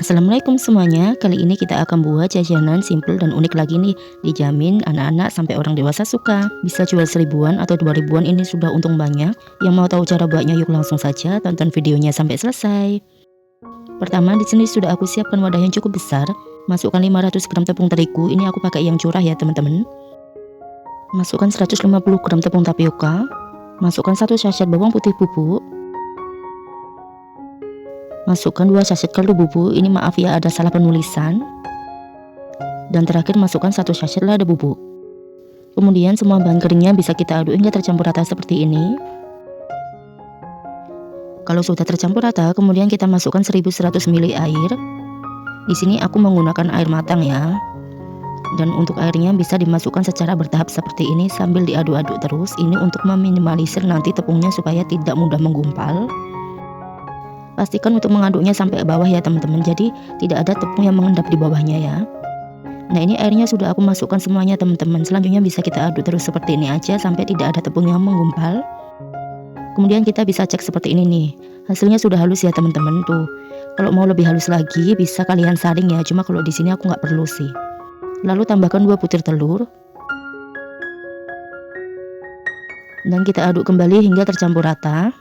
Assalamualaikum semuanya, kali ini kita akan buat jajanan simple dan unik lagi nih. Dijamin anak-anak sampai orang dewasa suka. Bisa jual 1000-an atau 2000-an, ini sudah untung banyak. Yang mau tahu cara buatnya yuk langsung saja tonton videonya sampai selesai. Pertama, di sini sudah aku siapkan wadah yang cukup besar. Masukkan 500 gram tepung terigu, ini aku pakai yang curah ya teman-teman. Masukkan 150 gram tepung tapioka. Masukkan 1 sachet bawang putih bubuk. Masukkan 2 sachet kaldu bubuk, ini maaf ya ada salah penulisan. Dan terakhir masukkan 1 sachet lada bubuk. Kemudian semua bahan keringnya bisa kita aduk hingga tercampur rata seperti ini. Kalau sudah tercampur rata, kemudian kita masukkan 1100 ml air. Di sini aku menggunakan air matang ya. Dan untuk airnya bisa dimasukkan secara bertahap seperti ini sambil diaduk-aduk terus. Ini untuk meminimalisir nanti tepungnya supaya tidak mudah menggumpal. Pastikan untuk mengaduknya sampai bawah ya teman-teman, jadi tidak ada tepung yang mengendap di bawahnya ya. Nah, ini airnya sudah aku masukkan semuanya teman-teman. Selanjutnya bisa kita aduk terus seperti ini aja sampai tidak ada tepung yang menggumpal. Kemudian kita bisa cek seperti ini nih. Hasilnya sudah halus ya teman-teman tuh. Kalau mau lebih halus lagi bisa kalian saring ya, cuma kalau di sini aku nggak perlu sih. Lalu tambahkan 2 butir telur. Dan kita aduk kembali hingga tercampur rata.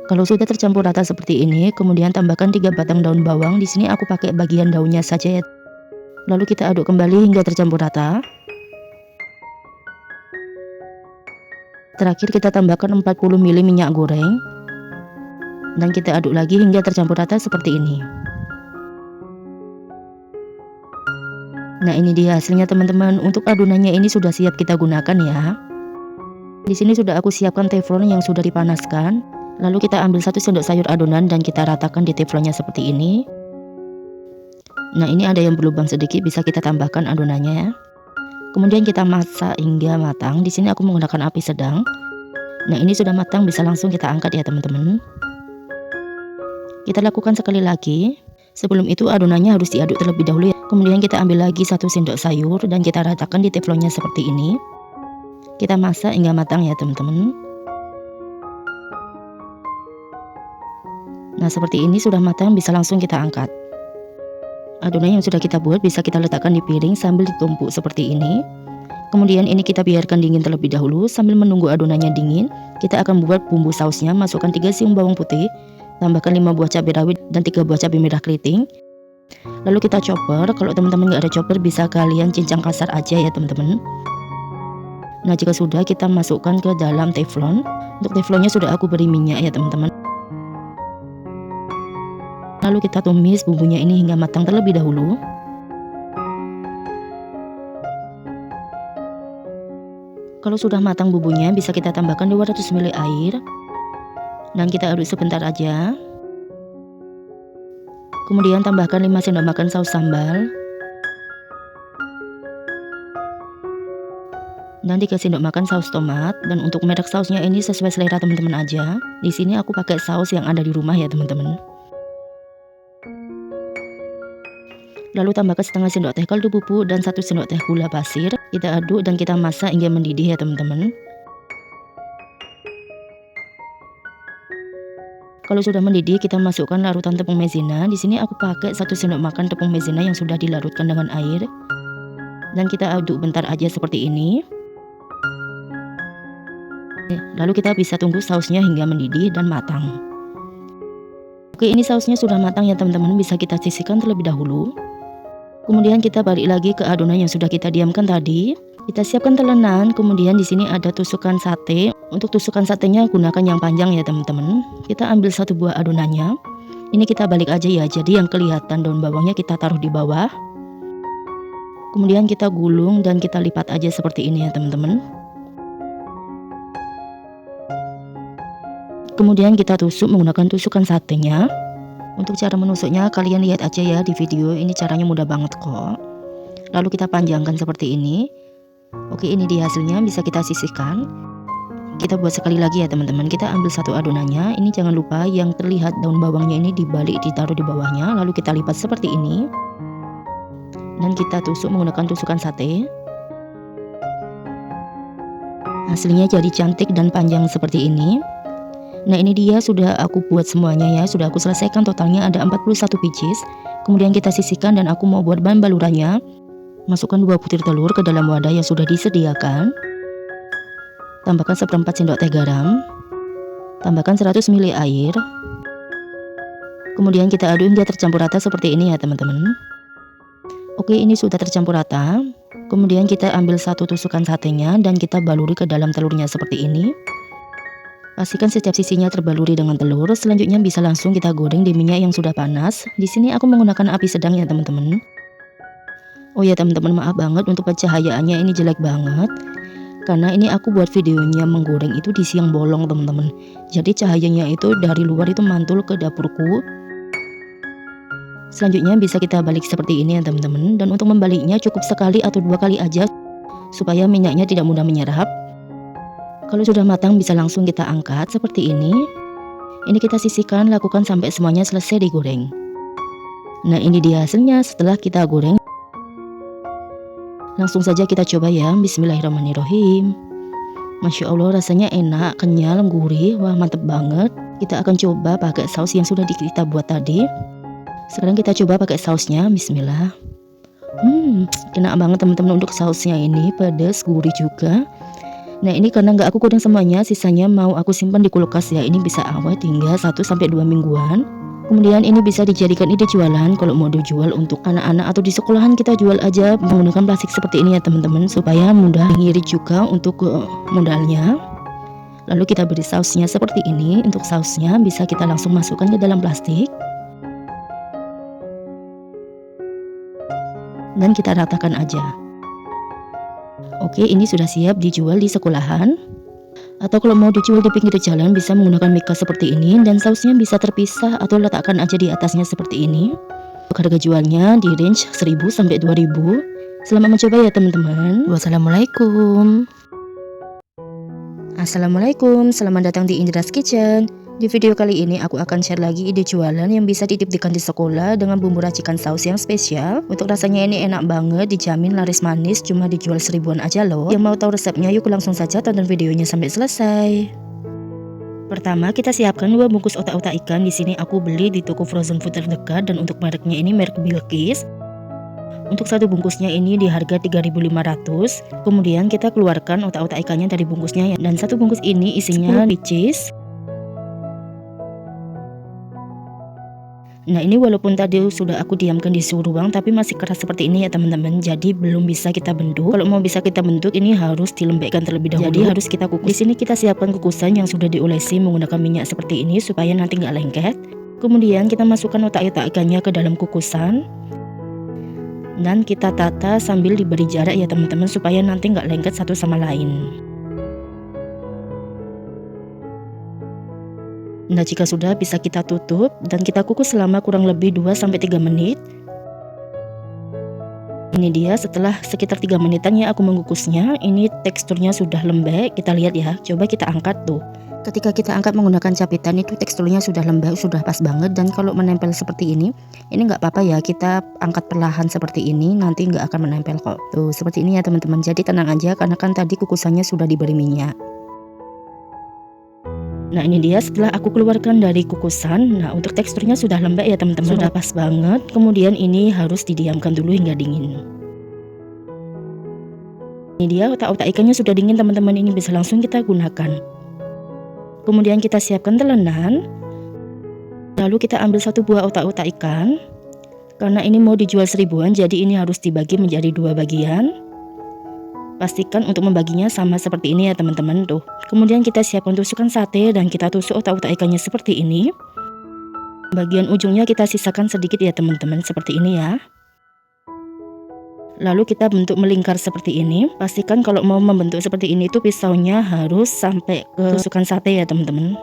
Kalau sudah tercampur rata seperti ini, kemudian tambahkan 3 batang daun bawang. Di sini aku pakai bagian daunnya saja ya. Lalu kita aduk kembali hingga tercampur rata. Terakhir kita tambahkan 40 ml minyak goreng. Dan kita aduk lagi hingga tercampur rata seperti ini. Nah, ini dia hasilnya teman-teman. Untuk adonannya ini sudah siap kita gunakan ya. Di sini sudah aku siapkan teflon yang sudah dipanaskan. Lalu kita ambil 1 sendok sayur adonan dan kita ratakan di teflonnya seperti ini. Nah, ini ada yang berlubang sedikit, bisa kita tambahkan adonannya ya. Kemudian kita masak hingga matang. Di sini aku menggunakan api sedang. Nah, ini sudah matang, bisa langsung kita angkat ya teman-teman. Kita lakukan sekali lagi. Sebelum itu adonannya harus diaduk terlebih dahulu ya. Kemudian kita ambil lagi 1 sendok sayur dan kita ratakan di teflonnya seperti ini. Kita masak hingga matang ya teman-teman. Nah, seperti ini sudah matang, bisa langsung kita angkat. Adonan yang sudah kita buat bisa kita letakkan di piring sambil ditumpuk seperti ini. Kemudian ini kita biarkan dingin terlebih dahulu. Sambil menunggu adonannya dingin, kita akan buat bumbu sausnya. Masukkan 3 siung bawang putih, tambahkan 5 buah cabai rawit dan 3 buah cabai merah keriting. Lalu kita chopper. Kalau teman-teman nggak ada chopper, bisa kalian cincang kasar aja ya teman-teman. Nah, jika sudah, kita masukkan ke dalam teflon. Untuk teflonnya sudah aku beri minyak ya teman-teman. Lalu kita tumis bumbunya ini hingga matang terlebih dahulu. Kalau sudah matang bumbunya, bisa kita tambahkan 200 ml air. Dan kita aduk sebentar aja. Kemudian tambahkan 5 sendok makan saus sambal. Dan 3 sendok makan saus tomat. Dan untuk merek sausnya ini sesuai selera teman-teman aja. Di sini aku pakai saus yang ada di rumah ya teman-teman. Lalu tambahkan setengah sendok teh kaldu bubuk dan 1 sendok teh gula pasir. Kita aduk dan kita masak hingga mendidih ya teman-teman. Kalau sudah mendidih, kita masukkan larutan tepung maizena. Di sini aku pakai 1 sendok makan tepung maizena yang sudah dilarutkan dengan air. Dan kita aduk bentar aja seperti ini. Lalu kita bisa tunggu sausnya hingga mendidih dan matang. Oke, ini sausnya sudah matang ya teman-teman, bisa kita sisihkan terlebih dahulu. Kemudian kita balik lagi ke adonan yang sudah kita diamkan tadi. Kita siapkan telenan, kemudian di sini ada tusukan sate. Untuk tusukan satenya gunakan yang panjang ya teman-teman. Kita ambil 1 buah adonannya. Ini kita balik aja ya, jadi yang kelihatan daun bawangnya kita taruh di bawah. Kemudian kita gulung dan kita lipat aja seperti ini ya teman-teman. Kemudian kita tusuk menggunakan tusukan satenya. Untuk cara menusuknya kalian lihat aja ya di video, ini caranya mudah banget kok. Lalu kita panjangkan seperti ini. Oke, ini dia hasilnya, bisa kita sisihkan. Kita buat sekali lagi ya teman-teman. Kita ambil 1 adonannya. Ini jangan lupa yang terlihat daun bawangnya ini dibalik, ditaruh di bawahnya. Lalu kita lipat seperti ini. Dan kita tusuk menggunakan tusukan sate. Hasilnya jadi cantik dan panjang seperti ini. Nah ini dia sudah aku buat semuanya ya, sudah aku selesaikan, totalnya ada 41 biji. Kemudian kita sisihkan dan aku mau buat bahan balurannya. Masukkan 2 butir telur ke dalam wadah yang sudah disediakan. Tambahkan 1/4 sendok teh garam. Tambahkan 100 ml air. Kemudian kita aduk hingga tercampur rata seperti ini ya teman-teman. Oke, ini sudah tercampur rata. Kemudian kita ambil 1 tusukan satenya dan kita baluri ke dalam telurnya seperti ini. Pastikan setiap sisinya terbaluri dengan telur. Selanjutnya bisa langsung kita goreng di minyak yang sudah panas. Di sini aku menggunakan api sedang ya teman-teman. Oh ya teman-teman, maaf banget untuk pencahayaannya ini jelek banget. Karena ini aku buat videonya menggoreng itu di siang bolong teman-teman. Jadi cahayanya itu dari luar itu mantul ke dapurku. Selanjutnya bisa kita balik seperti ini ya teman-teman. Dan untuk membaliknya cukup sekali atau 2 kali aja supaya minyaknya tidak mudah menyerap. Kalau sudah matang bisa langsung kita angkat seperti ini. Ini kita sisihkan, lakukan sampai semuanya selesai digoreng. Nah ini dia hasilnya setelah kita goreng. Langsung saja kita coba ya. Bismillahirrahmanirrahim. Masya Allah, rasanya enak, kenyal, gurih. Wah mantep banget. Kita akan coba pakai saus yang sudah kita buat tadi. Sekarang kita coba pakai sausnya. Bismillah. Enak banget teman-teman untuk sausnya ini, pedas, gurih juga. Nah ini karena nggak aku goreng semuanya, sisanya mau aku simpan di kulkas ya. Ini bisa awet hingga 1-2 mingguan. Kemudian ini bisa dijadikan ide jualan. Kalau mau dijual untuk anak-anak atau di sekolahan, kita jual aja menggunakan plastik seperti ini ya teman-teman, supaya mudah ngirit juga untuk modalnya. Lalu kita beri sausnya seperti ini. Untuk sausnya bisa kita langsung masukkan ke dalam plastik dan kita ratakan aja. Oke, ini sudah siap dijual di sekolahan. Atau kalau mau dijual di pinggir jalan bisa menggunakan mika seperti ini. Dan sausnya bisa terpisah atau letakkan aja di atasnya seperti ini. Harga jualnya di range 1000-2000. Selamat mencoba ya teman-teman. Wassalamualaikum. Assalamualaikum, selamat datang di Indra's Kitchen. Di video kali ini aku akan share lagi ide jualan yang bisa dititipkan di sekolah dengan bumbu racikan saus yang spesial. Untuk rasanya ini enak banget, dijamin laris manis, cuma dijual 1000-an aja loh. Yang mau tahu resepnya yuk langsung saja tonton videonya sampai selesai. Pertama kita siapkan 2 bungkus otak-otak ikan. Di sini aku beli di toko frozen food terdekat dan untuk mereknya ini merek Bilkis. Untuk 1 bungkusnya ini di harga 3.500. Kemudian kita keluarkan otak-otak ikannya dari bungkusnya ya. Dan 1 bungkus ini isinya cheese. Nah ini walaupun tadi sudah aku diamkan di suhu ruang tapi masih keras seperti ini ya teman-teman. Jadi belum bisa kita bentuk. Kalau mau bisa kita bentuk ini harus dilembekkan terlebih dahulu. Jadi harus kita kukus. Di sini kita siapkan kukusan yang sudah diolesi menggunakan minyak seperti ini supaya nanti nggak lengket. Kemudian kita masukkan otak-otak ikannya ke dalam kukusan. Dan kita tata sambil diberi jarak ya teman-teman supaya nanti nggak lengket satu sama lain. Nah jika sudah bisa kita tutup dan kita kukus selama kurang lebih 2-3 menit. Ini dia setelah sekitar 3 menitan ya aku mengukusnya. Ini teksturnya sudah lembek, kita lihat ya. Coba kita angkat tuh. Ketika kita angkat menggunakan capitan itu teksturnya sudah lembek, sudah pas banget. Dan kalau menempel seperti ini nggak apa-apa ya, kita angkat perlahan seperti ini, nanti nggak akan menempel kok. Tuh seperti ini ya teman-teman. Jadi tenang aja karena kan tadi kukusannya sudah diberi minyak. Nah ini dia setelah aku keluarkan dari kukusan. Nah untuk teksturnya sudah lembek ya teman-teman, sudah pas banget. Kemudian ini harus didiamkan dulu hingga dingin. Ini dia otak-otak ikannya sudah dingin teman-teman, ini bisa langsung kita gunakan. Kemudian kita siapkan telenan. Lalu kita ambil 1 buah otak-otak ikan. Karena ini mau dijual 1000-an, jadi ini harus dibagi menjadi 2 bagian. Pastikan untuk membaginya sama seperti ini ya teman-teman tuh. Kemudian kita siapkan tusukan sate dan kita tusuk otak-otak ikannya seperti ini. Bagian ujungnya kita sisakan sedikit ya teman-teman, seperti ini ya. Lalu kita bentuk melingkar seperti ini. Pastikan kalau mau membentuk seperti ini tuh pisaunya harus sampai ke tusukan sate ya teman-teman.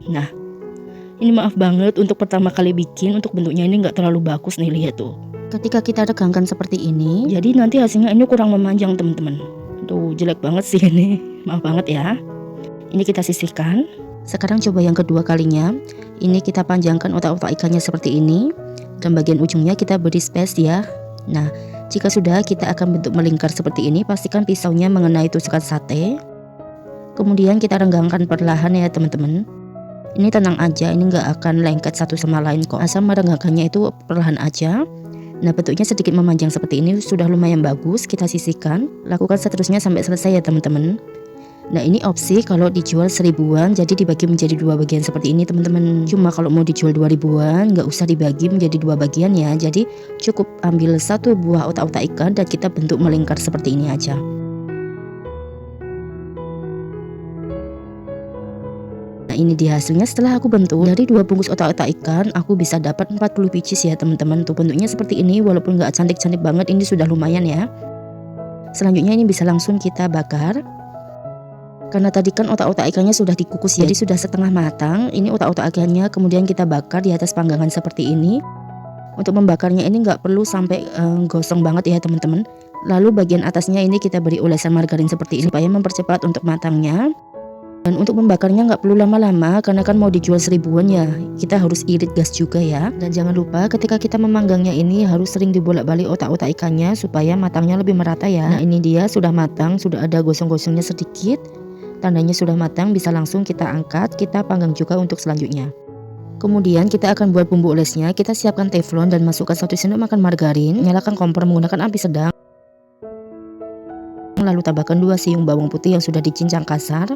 Nah ini maaf banget untuk pertama kali bikin, untuk bentuknya ini nggak terlalu bagus nih, lihat tuh. Ketika kita regangkan seperti ini, jadi nanti hasilnya ini kurang memanjang teman-teman. Tuh jelek banget sih ini, maaf banget ya. Ini kita sisihkan. Sekarang coba yang kedua kalinya. Ini kita panjangkan otak-otak ikannya seperti ini. Dan bagian ujungnya kita beri space ya. Nah jika sudah kita akan bentuk melingkar seperti ini. Pastikan pisaunya mengenai tusukan sate. Kemudian kita renggangkan perlahan ya teman-teman. Ini tenang aja, ini nggak akan lengket satu sama lain kok, asal merenggangkannya itu perlahan aja. Nah, bentuknya sedikit memanjang seperti ini sudah lumayan bagus. Kita sisihkan, lakukan seterusnya sampai selesai ya teman-teman. Nah, ini opsi kalau dijual 1000-an, jadi dibagi menjadi 2 bagian seperti ini teman-teman. Cuma kalau mau dijual 2000-an nggak usah dibagi menjadi 2 bagian ya. Jadi cukup ambil 1 buah otak-otak ikan dan kita bentuk melingkar seperti ini aja. Nah, ini dia hasilnya setelah aku bentuk. Dari 2 bungkus otak-otak ikan aku bisa dapat 40 pieces ya teman-teman. Tuh bentuknya seperti ini, walaupun nggak cantik-cantik banget, ini sudah lumayan ya. Selanjutnya ini bisa langsung kita bakar. Karena tadi kan otak-otak ikannya sudah dikukus ya, jadi sudah setengah matang. Ini otak-otak ikannya kemudian kita bakar di atas panggangan seperti ini. Untuk membakarnya ini nggak perlu sampai gosong banget ya teman-teman. Lalu bagian atasnya ini kita beri olesan margarin seperti ini supaya mempercepat untuk matangnya. Dan untuk membakarnya nggak perlu lama-lama karena kan mau dijual 1000-an ya, kita harus irit gas juga ya. Dan jangan lupa ketika kita memanggangnya ini harus sering dibolak-balik otak-otak ikannya supaya matangnya lebih merata ya. Nah, ini dia sudah matang, sudah ada gosong-gosongnya sedikit. Tandanya sudah matang, bisa langsung kita angkat, kita panggang juga untuk selanjutnya. Kemudian kita akan buat bumbu olesnya. Kita siapkan teflon dan masukkan 1 sendok makan margarin. Nyalakan kompor menggunakan api sedang. Lalu tambahkan 2 siung bawang putih yang sudah dicincang kasar.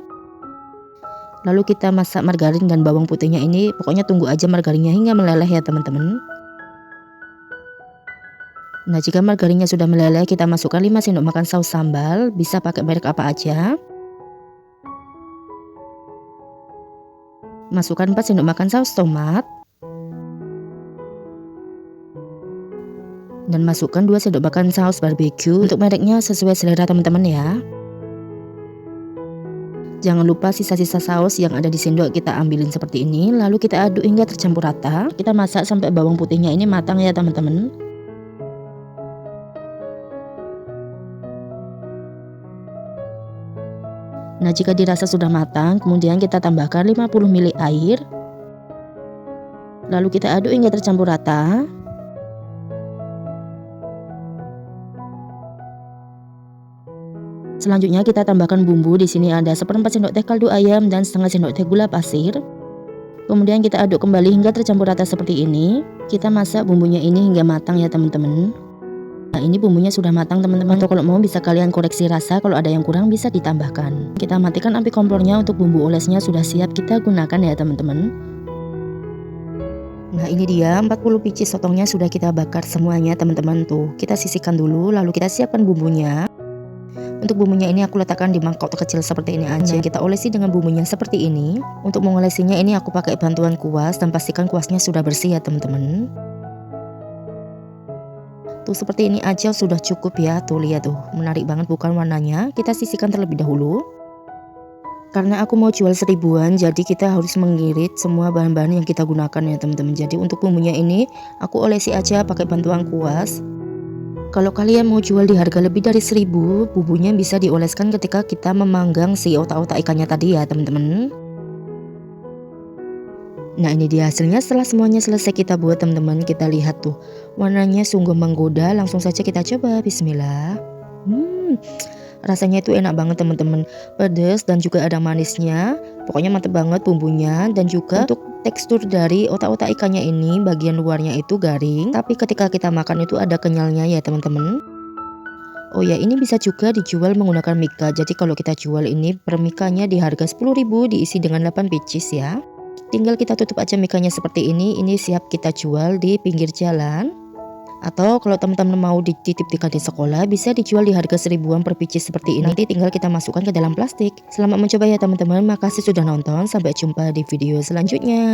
Lalu kita masak margarin dan bawang putihnya ini, pokoknya tunggu aja margarinnya hingga meleleh ya teman-teman. Nah, jika margarinnya sudah meleleh, kita masukkan 5 sendok makan saus sambal, bisa pakai merek apa aja. Masukkan 4 sendok makan saus tomat. Dan masukkan 2 sendok makan saus barbeque, untuk mereknya sesuai selera teman-teman ya. Jangan lupa sisa-sisa saus yang ada di sendok kita ambilin seperti ini. Lalu kita aduk hingga tercampur rata. Kita masak sampai bawang putihnya ini matang ya teman-teman. Nah, jika dirasa sudah matang, kemudian kita tambahkan 50 ml air. Lalu kita aduk hingga tercampur rata. Selanjutnya kita tambahkan bumbu. Di sini ada 1/4 sendok teh kaldu ayam dan setengah sendok teh gula pasir. Kemudian kita aduk kembali hingga tercampur rata seperti ini. Kita masak bumbunya ini hingga matang ya teman-teman. Nah, ini bumbunya sudah matang teman-teman. Atau kalau mau bisa kalian koreksi rasa, kalau ada yang kurang bisa ditambahkan. Kita matikan api kompornya. Untuk bumbu olesnya sudah siap kita gunakan ya teman-teman. Nah, ini dia 40 pieces sotongnya sudah kita bakar semuanya teman-teman. Tuh kita sisihkan dulu, lalu kita siapkan bumbunya. Untuk bumbunya ini aku letakkan di mangkok kecil seperti ini aja. Kita olesi dengan bumbunya seperti ini. Untuk mengolesinya ini aku pakai bantuan kuas dan pastikan kuasnya sudah bersih ya teman-teman. Tuh seperti ini aja sudah cukup ya. Tuh lihat tuh, menarik banget bukan warnanya. Kita sisihkan terlebih dahulu. Karena aku mau jual 1000-an, jadi kita harus mengirit semua bahan-bahan yang kita gunakan ya teman-teman. Jadi untuk bumbunya ini aku olesi aja pakai bantuan kuas. Kalau kalian mau jual di harga lebih dari 1000, bumbunya bisa dioleskan ketika kita memanggang si otak-otak ikannya tadi ya teman-teman. Nah, ini dia hasilnya setelah semuanya selesai kita buat teman-teman. Kita lihat tuh, warnanya sungguh menggoda. Langsung saja kita coba, bismillah. Rasanya itu enak banget teman-teman, pedas dan juga ada manisnya. Pokoknya mantep banget bumbunya. Dan juga untuk tekstur dari otak-otak ikannya ini, bagian luarnya itu garing, tapi ketika kita makan itu ada kenyalnya ya teman-teman. Oh ya, ini bisa juga dijual menggunakan mika. Jadi kalau kita jual ini per mikanya di harga 10.000, diisi dengan 8 pieces ya. Tinggal kita tutup aja mikanya seperti ini siap kita jual di pinggir jalan. Atau kalau teman-teman mau dititip di kantin sekolah, bisa dijual di harga 1000-an per pieces seperti ini. Nanti tinggal kita masukkan ke dalam plastik. Selamat mencoba ya teman-teman. Makasih sudah nonton. Sampai jumpa di video selanjutnya.